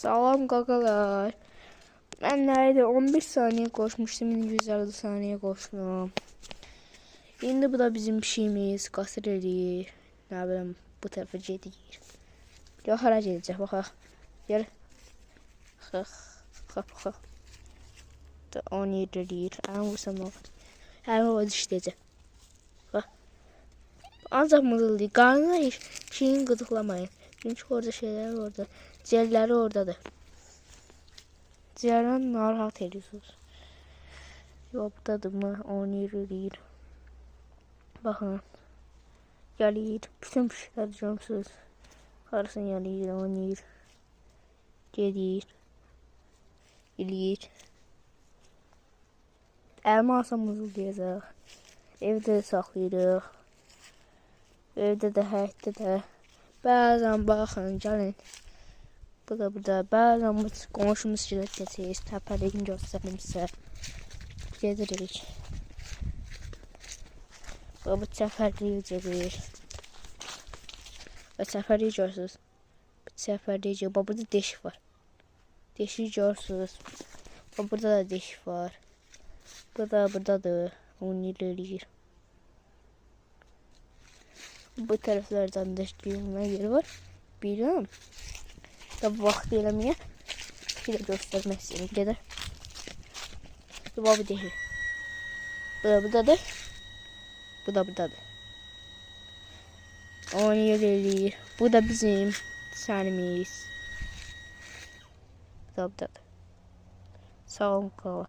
Salam qaqalar. Mən nəydi 15 saniyə qoşmuşdum, indi 150 saniyə qoşdum. İndi bu da bizim pişiyimiz, qasır eləyir. Nə bilim, bu tərəfə gedir. Yox, hara gedəcək, baxaq. Gəl. Xıx. 17 eləyir. Əlimi vursam nə olur? Əlimi o işləyəcək. Bax. Ancaq mızıldayır. Qarnına pişiyin qıdıqlamayın. Çünki orada şeylər orada. Ciyərləri oradadır. Ciyərdən narahat ediyorsunuz. Yox, buradadır mı? Oynayır, eləyir. Baxın. Gəlir. Bütün pişiklər görürsünüz. Qarısını gəlir, oynayır. Gedir. Eləyir. Əlimi alsam mızıldayacaq. Evdə saxlayırıq. Evdə də, həyətdə də. Bəzən baxın, gəlin. Bu da burada. Bəzən bu qonşumuz gələcək. Təpəliyini göstərim sizə. Gedirik. Bu çəpərliyi gedir. Və çəpərliyi görürsünüz. Bu çəpərliyi gedir. Burada deşik var. Deşik görürsünüz. Burada da deşik var. Bu da buradadır. Onu eləyir. Bu tərəflərdən də düyünmə yeri var. Bilirəm. Da vaxt eləməyə. Bir də göstərmək istəyirəm. Gedər. Bu deyil. Bu da buradadır. Bu da buradadır. Oynayır eləyir. Bu da bizim sənimiz. Bu da buradadır. Sağ olun, qala.